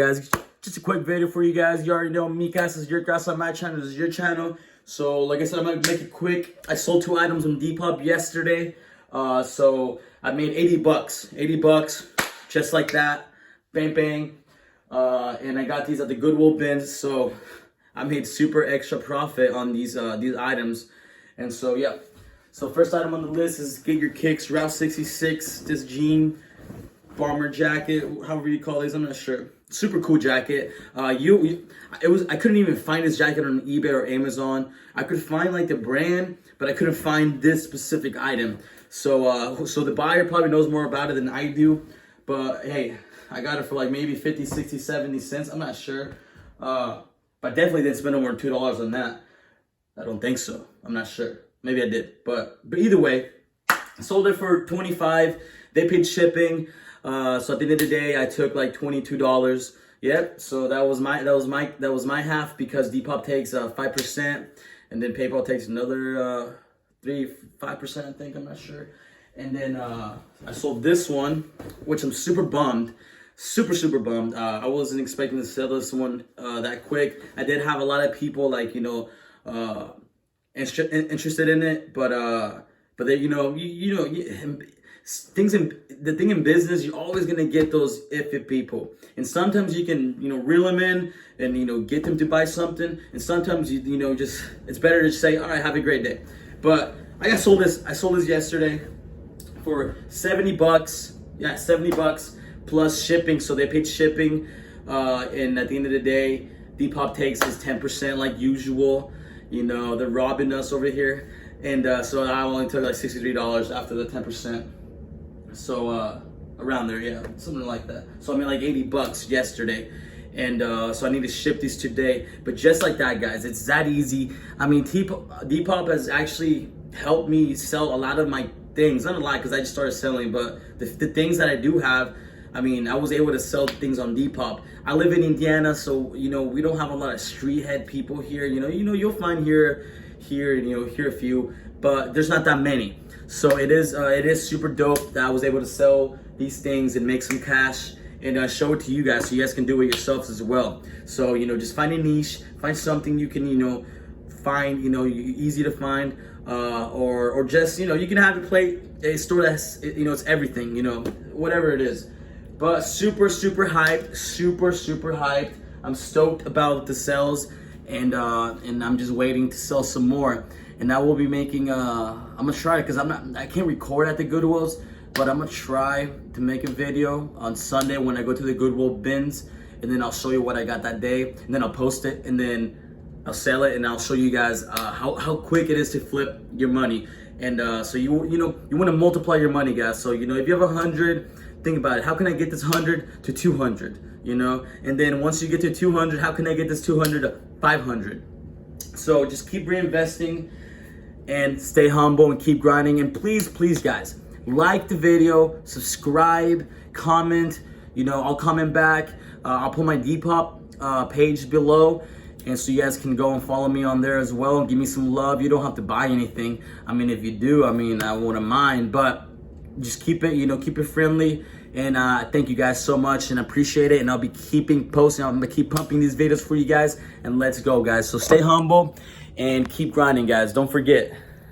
Guys, just a quick video for you guys. You already know me, guys. This is your grass on my channel. This is your channel. So like I said, I'm gonna make it quick. I sold 2 items on Depop yesterday. So I made 80 bucks. 80 bucks, just like that. Bang bang. And I got these at the Goodwill bins. So I made super extra profit on these items. And so yeah. So first item on the list is get your kicks, Route 66, this jean bomber jacket, however you call these, I'm not sure. Super cool jacket. I couldn't even find this jacket on eBay or Amazon. I could find like the brand, but I couldn't find this specific item. So the buyer probably knows more about it than I do. But hey, I got it for like maybe 50, 60, 70 cents. I'm not sure. But I definitely didn't spend over $2 on that. I don't think so. I'm not sure. Maybe I did. But either way, I sold it for 25. They paid shipping. So at the end of the day, I took like $22. Yep. So that was my half, because Depop takes 5%, and then PayPal takes another 5%. I think, I'm not sure. And then I sold this one, which I'm super bummed. Super bummed. I wasn't expecting to sell this one that quick. I did have a lot of people like interested in it, but they, the thing in business, you're always gonna get those iffy people, and sometimes you can reel them in and get them to buy something, and sometimes just it's better to just say, all right, have a great day. But I sold this yesterday for 70 bucks. Yeah, 70 bucks plus shipping. So they paid shipping, and at the end of the day, Depop takes his 10% like usual. They're robbing us over here, and so I only took like $63 after the 10%. So around there, yeah, something like that. So I made like 80 bucks yesterday, and so I need to ship these today. But just like that, guys, it's that easy. I mean, Depop has actually helped me sell a lot of my things. Not a lot, because I just started selling, but the things that I do have, I mean, I was able to sell things on Depop. I live in Indiana, so we don't have a lot of street head people here. You'll find here, and a few, but there's not that many. So it is super dope that I was able to sell these things and make some cash and show it to you guys, so you guys can do it yourselves as well. So just find a niche, find something you can find easy to find, or just you can have a store that's it's everything, whatever it is. But super hyped, super hyped. I'm stoked about the sales, and I'm just waiting to sell some more. And I will be making I'm gonna try, because I can't record at the Goodwills, but I'm gonna try to make a video on Sunday when I go to the Goodwill bins, and then I'll show you what I got that day, and then I'll post it, and then I'll sell it, and I'll show you guys how quick it is to flip your money. And so you want to multiply your money, guys. So if you have 100, think about it. How can I get this 100 to 200? And then once you get to 200, how can I get this 200 to 500? So just keep reinvesting and stay humble and keep grinding. And please, guys, like the video, subscribe, comment. I'll comment back. I'll put my Depop page below, and so you guys can go and follow me on there as well and give me some love. You don't have to buy anything. I mean, if you do, I wouldn't mind, but just keep it, keep it friendly. And thank you guys so much, and I appreciate it. And I'll be keeping posting. I'm gonna keep pumping these videos for you guys, and let's go, guys. So stay humble and keep grinding, guys. Don't forget.